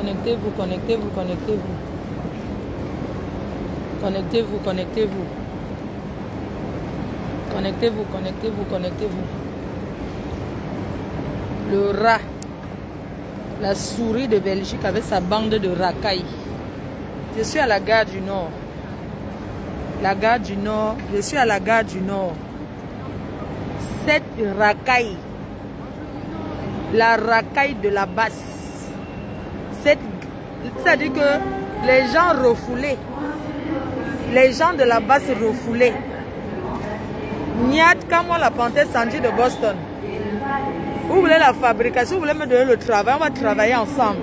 Connectez-vous, connectez-vous, connectez-vous. Connectez-vous, connectez-vous. Connectez-vous, connectez-vous, connectez-vous. Le rat. La souris de Belgique avec sa bande de racailles. Je suis à la gare du Nord. La gare du Nord. Je suis à la gare du Nord. Cette racaille. La racaille de la basse. C'est-à-dire que les gens refoulés. Les gens de la basse refoulés. Niat, comme moi la panthère Sanji de Boston. Vous voulez la fabrication, vous voulez me donner le travail, on va travailler ensemble.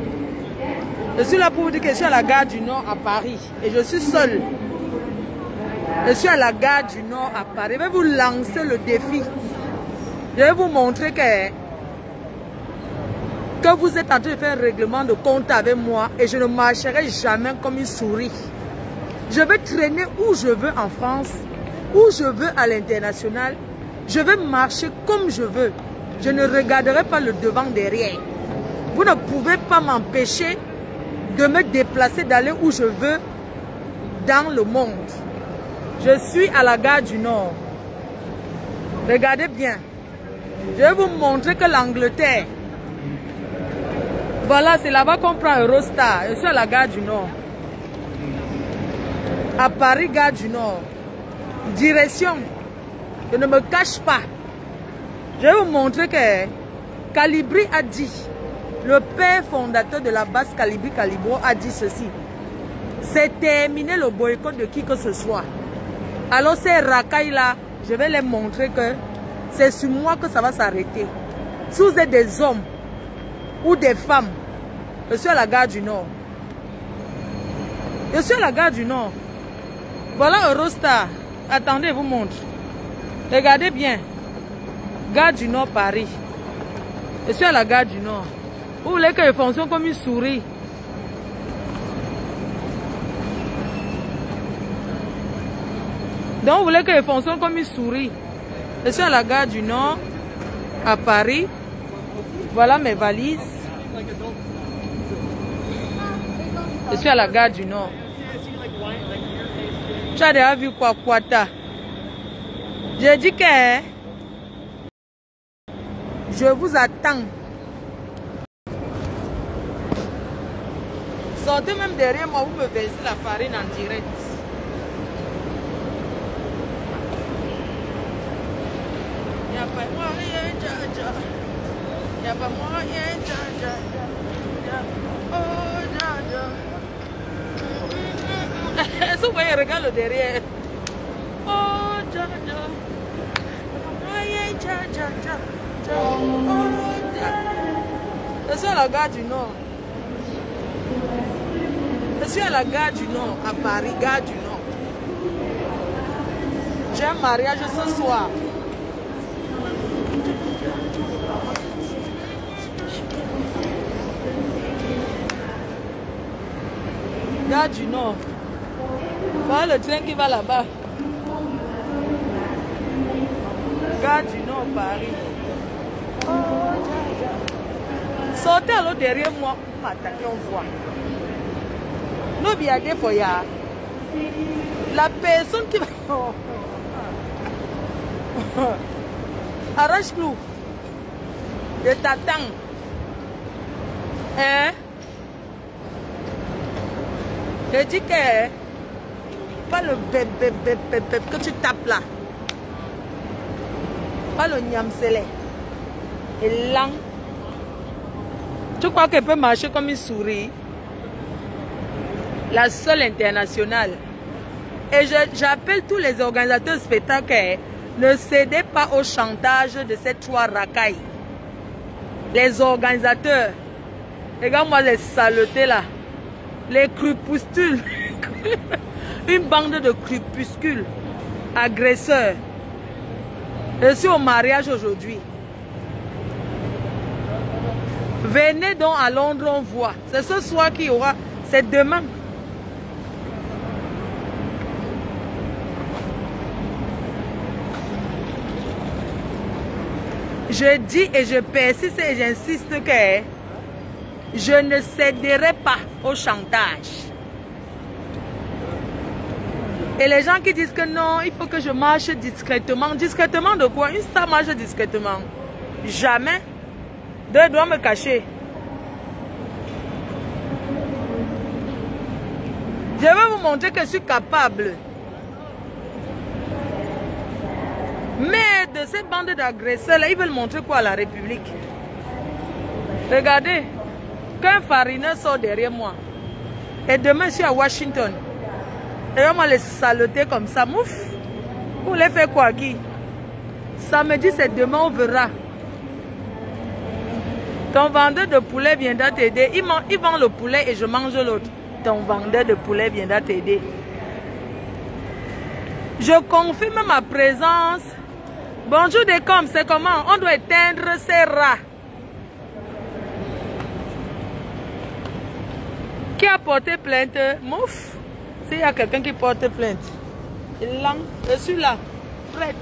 Je suis là pour vous dire que je suis à la gare du Nord à Paris. Et je suis seule. Je suis à la gare du Nord à Paris. Je vais vous lancer le défi. Je vais vous montrer que vous êtes en train de faire un règlement de compte avec moi. Et je ne marcherai jamais comme une souris. Je vais traîner où je veux en France, où je veux à l'international. Je vais marcher comme je veux. Je ne regarderai pas le devant derrière. Vous ne pouvez pas m'empêcher de me déplacer, d'aller où je veux dans le monde. Je suis à la gare du Nord. Regardez bien. Je vais vous montrer que l'Angleterre, voilà, c'est là-bas qu'on prend Eurostar. Je suis à la gare du Nord. À Paris, gare du Nord. Direction. Je ne me cache pas. Je vais vous montrer que Calibri a dit, le père fondateur de la base Calibri Calibro a dit ceci. C'est terminé le boycott de qui que ce soit. Alors ces racailles-là, je vais les montrer que c'est sur moi que ça va s'arrêter. Si vous êtes des hommes ou des femmes, je suis à la gare du Nord. Je suis à la gare du Nord. Voilà Eurostar. Attendez, je vous montre. Regardez bien. Gare du Nord, Paris. Je suis à la gare du Nord. Vous voulez que je fonctionne comme une souris? Donc, vous voulez que je fonctionne comme une souris? Je suis à la gare du Nord, à Paris. Voilà mes valises. Je suis à la gare du Nord. Tu as déjà vu quoi, Kwata? J'ai dit que je vous attends. Sortez même derrière moi, vous me versez la farine en direct. Il n'y a pas moyen, Jaja. Il n'y a pas moyen, Jaja. Oh, Jaja. Est-ce que vous voyez, regarde le derrière. Oh, Jaja. Il n'y a pas moyen, Jaja. Je suis à la gare du Nord. Je suis à la gare du Nord, à Paris, gare du Nord. J'ai un mariage ce soir. Gare du Nord. Voilà le train qui va là-bas. Gare du Nord, Paris. Sortez alors derrière moi, m'attaquer, on voit. Nous bien des fois, la personne qui va... Arrache-clou. Je t'attends. Hein? Je dis que... Pas le bébé que tu tapes là. Pas le niamselé. Et là... Tu crois qu'elle peut marcher comme une souris? La seule internationale. Et j'appelle tous les organisateurs de spectacles, ne cédez pas au chantage de ces trois racailles. Les organisateurs. Regarde-moi les saletés là. Les crépuscules. Une bande de crépuscules. Agresseurs. Je suis au mariage aujourd'hui. Venez donc à Londres, on voit. C'est ce soir qu'il y aura. C'est demain. Je dis et je persiste et j'insiste que Je ne céderai pas au chantage. Et les gens qui disent que non, il faut que je marche discrètement. Discrètement de quoi? Une star marche discrètement. Jamais. Deux doigts me cacher. Je vais vous montrer que je suis capable. Mais de ces bandes d'agresseurs-là, ils veulent montrer quoi à la République? Regardez, qu'un farineur sort derrière moi. Et demain, je suis à Washington. Et on va les saloter comme ça. Mouf. Vous les faire quoi, Guy? Samedi, c'est demain, on verra. Ton vendeur de poulet viendra t'aider. Il vend le poulet et je mange l'autre. Ton vendeur de poulet viendra t'aider. Je confirme ma présence. Bonjour Décom, c'est comment? On doit éteindre ces rats. Qui a porté plainte? Mouf. S'il y a quelqu'un qui porte plainte. Là, je suis là, prête.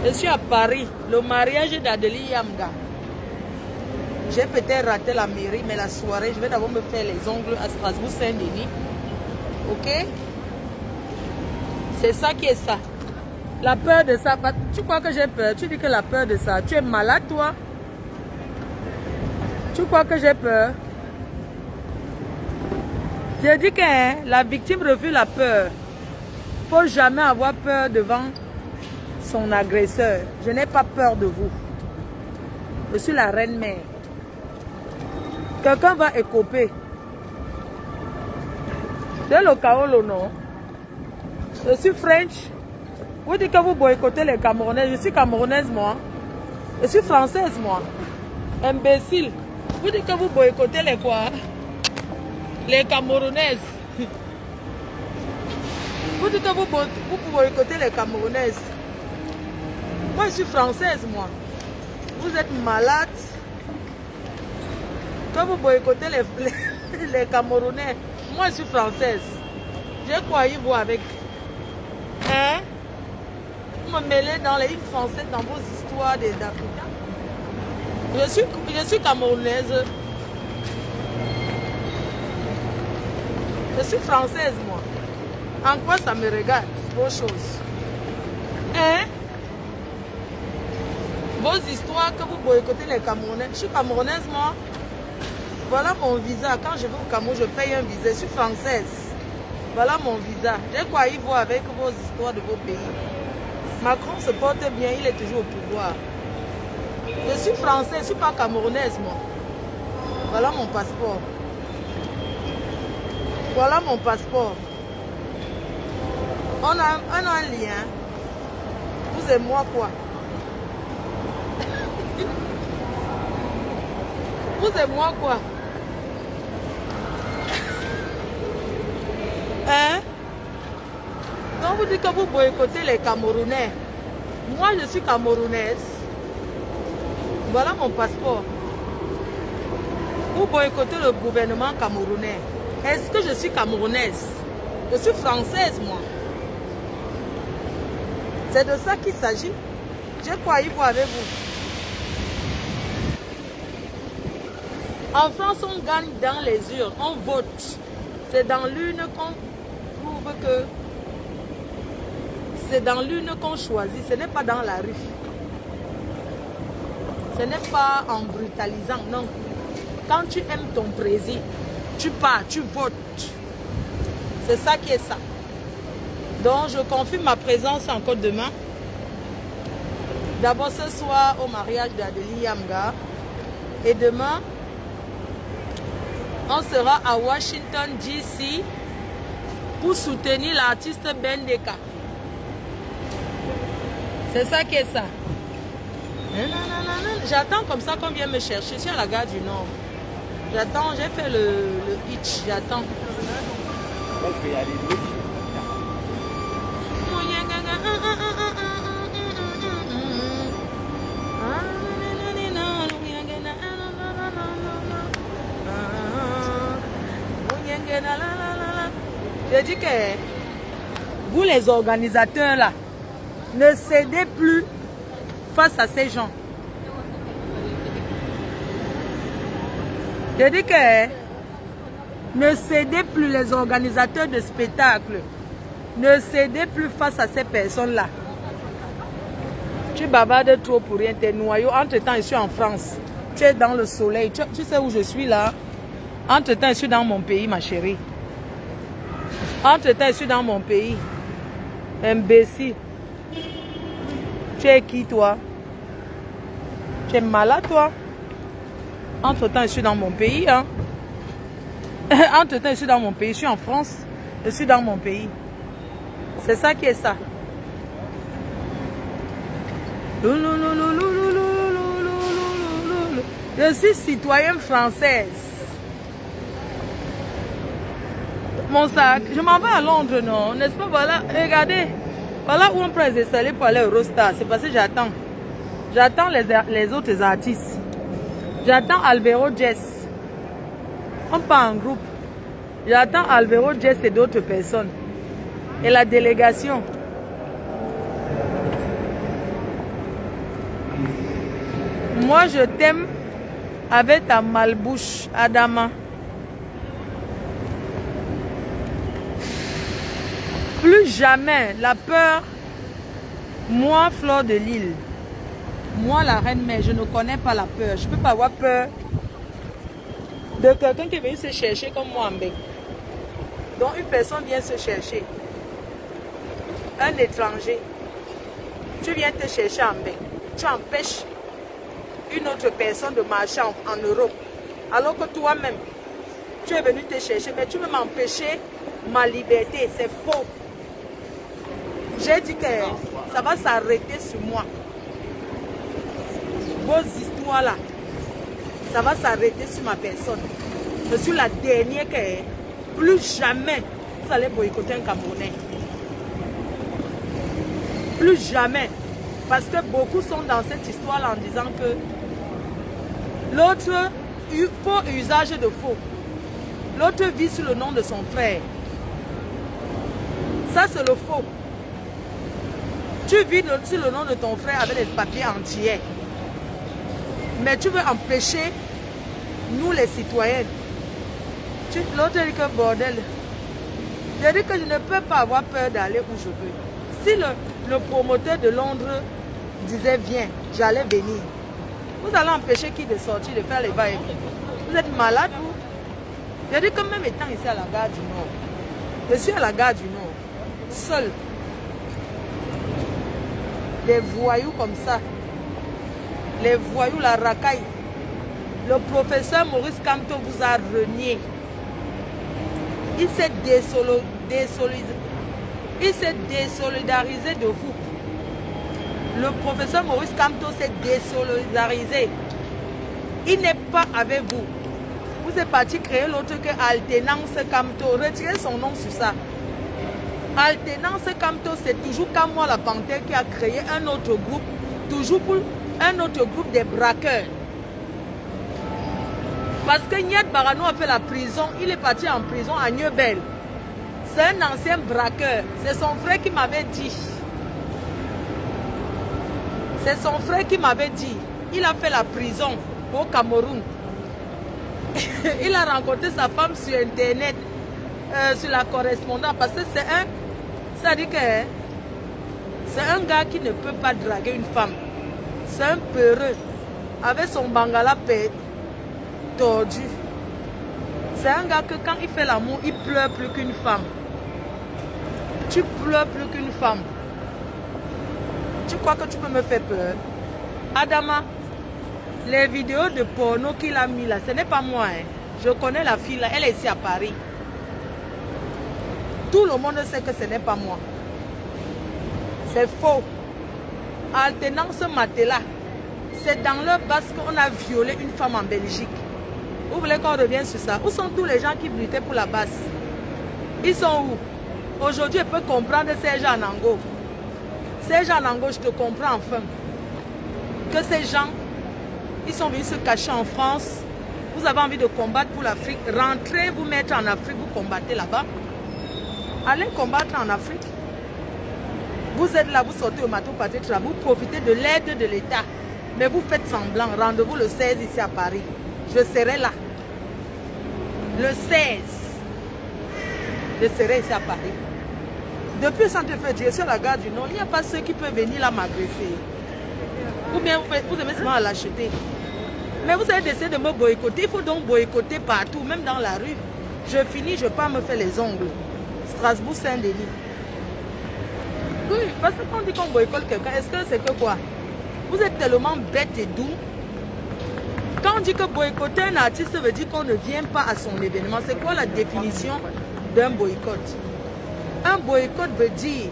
Je suis à Paris, le mariage d'Adélie Yamga. J'ai peut-être raté la mairie, mais la soirée, je vais d'abord me faire les ongles à Strasbourg-Saint-Denis. Ok? C'est ça qui est ça. La peur de ça. Tu crois que j'ai peur? Tu dis que la peur de ça. Tu es malade, toi? Tu crois que j'ai peur? Je dis que hein, la victime refuse la peur. Il ne faut jamais avoir peur devant son agresseur. Je n'ai pas peur de vous. Je suis la reine-mère. Quelqu'un va écoper. C'est le chaos, non? Je suis French. Vous dites que vous boycottez les Camerounais. Je suis Camerounaise, moi. Je suis Française, moi. Imbécile. Vous dites que vous boycottez les quoi? Les Camerounaises. Vous dites que vous boycottez les Camerounaises. Moi, je suis Française, moi. Vous êtes malade. Quand vous boycottez les Camerounais, moi, je suis Française. J'ai croyé vous avec... Hein? Vous me mêlez dans les îles françaises, dans vos histoires d'Africains. Je suis Camerounaise. Je suis Française, moi. En quoi ça me regarde, vos choses? Hein? Vos histoires que vous boycottez les Camerounais. Je suis Camerounaise, moi. Voilà mon visa. Quand je vais au Cameroun, je paye un visa. Je suis Française. Voilà mon visa. J'ai quoi y voir avec vos histoires de vos pays. Macron se porte bien, il est toujours au pouvoir. Je suis Française, je ne suis pas Camerounaise, moi. Voilà mon passeport. Voilà mon passeport. On a un lien. Vous et moi, quoi? Vous et moi, quoi? Hein? Donc vous dites que vous boycottez les Camerounais. Moi, je suis Camerounaise. Voilà mon passeport. Vous boycottez le gouvernement camerounais. Est-ce que je suis Camerounaise? Je suis Française, moi. C'est de ça qu'il s'agit. J'ai quoi y voir avec vous? En France, on gagne dans les urnes, on vote. C'est dans l'urne qu'on prouve que... C'est dans l'urne qu'on choisit, ce n'est pas dans la rue. Ce n'est pas en brutalisant, non. Quand tu aimes ton président, tu pars, tu votes. C'est ça qui est ça. Donc, je confirme ma présence encore demain. D'abord ce soir au mariage d'Adélie Yamga. Et demain, on sera à Washington, D.C. pour soutenir l'artiste Bendeka. C'est ça qui est ça. J'attends comme ça qu'on vienne me chercher. Je suis à la gare du Nord. J'attends, j'ai fait le hitch, j'attends. Je dis que vous les organisateurs là, ne cédez plus face à ces gens. Je dis que ne cédez plus les organisateurs de spectacles. Ne cédez plus face à ces personnes-là. Tu bavardes trop pour rien, t'es noyau. Entre-temps, je suis en France. Tu es dans le soleil. Tu sais où je suis là? Entre-temps, je suis dans mon pays, ma chérie. Entre-temps, je suis dans mon pays. Imbécile. Tu es qui, toi? Tu es malade, toi? Entre-temps, je suis dans mon pays. Hein? Entre-temps, je suis dans mon pays. Je suis en France. Je suis dans mon pays. C'est ça qui est ça. Je suis citoyenne française. Mon sac, je m'en vais à Londres, non? N'est-ce pas? Voilà, regardez. Voilà où on peut les installer pour aller au Eurostar. C'est parce que j'attends. J'attends les autres artistes. J'attends Alvaro Jess. On part en groupe. J'attends Alvaro Jess et d'autres personnes. Et la délégation. Moi, je t'aime avec ta malbouche, Adama. Plus jamais la peur. Moi, Fleur de Lille. Moi, la reine mère, je ne connais pas la peur. Je ne peux pas avoir peur de quelqu'un qui est venu se chercher comme moi en bec. Donc, une personne vient se chercher. Un étranger. Tu viens te chercher en bec. Tu empêches une autre personne de marcher en Europe. Alors que toi-même, tu es venu te chercher. Mais tu veux m'empêcher ma liberté. C'est faux. J'ai dit que ça va s'arrêter sur moi. Vos histoires là, ça va s'arrêter sur ma personne. Je suis la dernière que plus jamais vous allez boycotter un Camerounais. Plus jamais. Parce que beaucoup sont dans cette histoire là en disant que l'autre faux usage de faux. L'autre vit sous le nom de son frère. Ça c'est le faux. Tu vis sur le nom de ton frère avec des papiers entiers. Mais tu veux empêcher nous les citoyens. L'autre dit que bordel. Je dis que je ne peux pas avoir peur d'aller où je veux. Si le promoteur de Londres disait viens, j'allais venir. Vous allez empêcher qui de sortir, de faire les va-et-vient. Vous êtes malade ou? Je dis que même étant ici à la gare du Nord, je suis à la gare du Nord, seul. Des voyous comme ça. Les voyous, la racaille. Le professeur Maurice Kamto vous a renié. Il s'est désolidarisé de vous. Le professeur Maurice Kamto s'est désolidarisé. Il n'est pas avec vous. Vous êtes parti créer l'autre que Alternance Kamto. Retirez son nom sur ça. Alternance Kamto, c'est toujours comme moi la Panthère qui a créé un autre groupe. Toujours pour un autre groupe des braqueurs. Parce que Niad Barano a fait la prison. Il est parti en prison à Niebel. C'est un ancien braqueur. C'est son frère qui m'avait dit. C'est son frère qui m'avait dit. Il a fait la prison au Cameroun. Il a rencontré sa femme sur Internet. Sur la correspondance. Parce que c'est un... Ça dit que c'est un gars qui ne peut pas draguer une femme. C'est un peureux. Avec son bangala tordu. C'est un gars que quand il fait l'amour, il pleure plus qu'une femme. Tu pleures plus qu'une femme. Tu crois que tu peux me faire peur? Adama, les vidéos de porno qu'il a mis là, ce n'est pas moi. Hein. Je connais la fille là, elle est ici à Paris. Tout le monde sait que ce n'est pas moi. C'est faux. Alternance Matela, c'est dans leur base qu'on a violé une femme en Belgique. Vous voulez qu'on revienne sur ça? Où sont tous les gens qui luttaient pour la base? Ils sont où? Aujourd'hui, je peux comprendre ces gens en Ango. Ces gens en Ango, je te comprends enfin. Que ces gens, ils sont venus se cacher en France. Vous avez envie de combattre pour l'Afrique. Rentrez, vous mettre en Afrique, vous combattez là-bas. Allez combattre en Afrique. Vous êtes là, vous sortez au matin, peut-être là, vous profitez de l'aide de l'État. Mais vous faites semblant. Rendez-vous le 16 ici à Paris. Je serai là. Le 16. Je serai ici à Paris. Depuis Saint-Effet, je suis à la gare du Nord. Il n'y a pas ceux qui peuvent venir là m'agresser. Ou bien vous aimez seulement l'acheter. Mais vous avez décidé de me boycotter. Il faut donc boycotter partout, même dans la rue. Je finis, je pars me faire les ongles. Strasbourg, Saint-Denis. Oui, parce que quand on dit qu'on boycotte quelqu'un, est-ce que c'est que quoi? Vous êtes tellement bête et doux. Quand on dit que boycotter un artiste veut dire qu'on ne vient pas à son événement, c'est quoi la définition d'un boycott? Un boycott veut dire...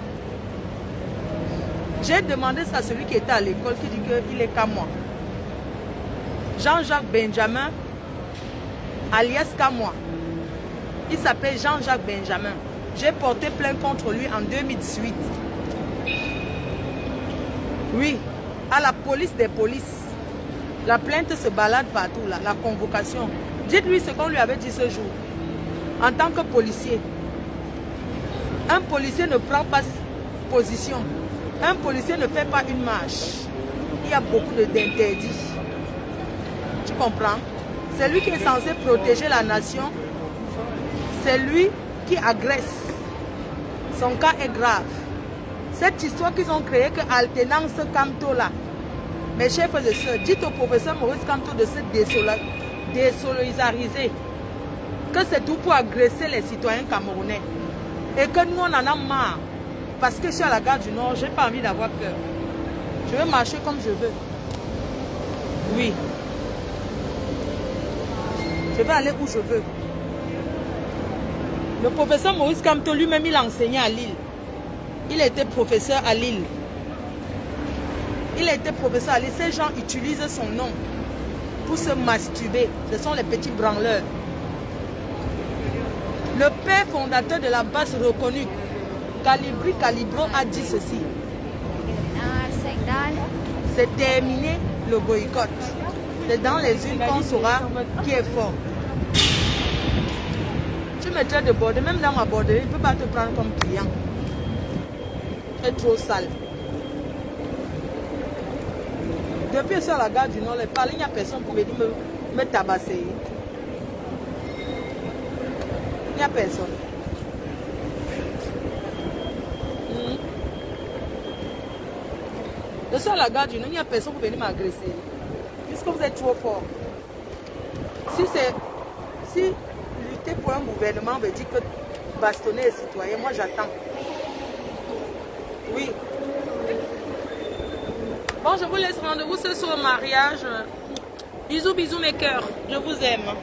J'ai demandé ça à celui qui était à l'école, qui dit qu'il est qu'à moi. Jean-Jacques Benjamin, alias Kamoa. Il s'appelle Jean-Jacques Benjamin. J'ai porté plainte contre lui en 2018. Oui, à la police des polices. La plainte se balade partout là, la convocation. Dites-lui ce qu'on lui avait dit ce jour. En tant que policier, un policier ne prend pas position. Un policier ne fait pas une marche. Il y a beaucoup d'interdits. Tu comprends? C'est lui qui est censé protéger la nation. C'est lui qui agresse. Son cas est grave. Cette histoire qu'ils ont créée, que Alternance Camto là, mes chers frères et sœurs, dites au professeur Maurice Kamto de se désolidariser. Que c'est tout pour agresser les citoyens camerounais. Et que nous, on en a marre. Parce que je suis à la gare du Nord, je n'ai pas envie d'avoir peur. Je vais marcher comme je veux. Oui. Je vais aller où je veux. Le professeur Maurice Kamto, lui-même, il a enseigné à Lille. Il était professeur à Lille. Il a été professeur à Lille. Ces gens utilisent son nom pour se masturber. Ce sont les petits branleurs. Le père fondateur de la base reconnue, Calibri Calibro, a dit ceci. C'est terminé le boycott. C'est dans les urnes qu'on saura qui est fort. Tu me traites de border, même dans ma borderie, je ne peux pas te prendre comme client. Tu es trop sale. Depuis sur la gare du Nord, il n'y a personne pour venir me tabasser. Il n'y a personne. Je suis à la gare du Nord, il n'y a personne pour venir m'agresser. Puisque vous êtes trop fort. Si lutter pour un gouvernement veut dire que bastonner les citoyens, moi j'attends. Oui. Bon, je vous laisse rendez-vous ce soir au mariage. Bisous, bisous mes cœurs. Je vous aime.